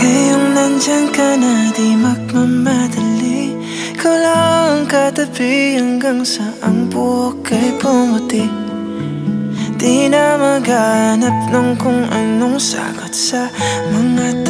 Ngayong nandyan ka na, di magmamadali. Ikaw lang ang katabi hanggang sa ang buhok ay pumuti. Di na maghanap ng kung anong sagot sa mga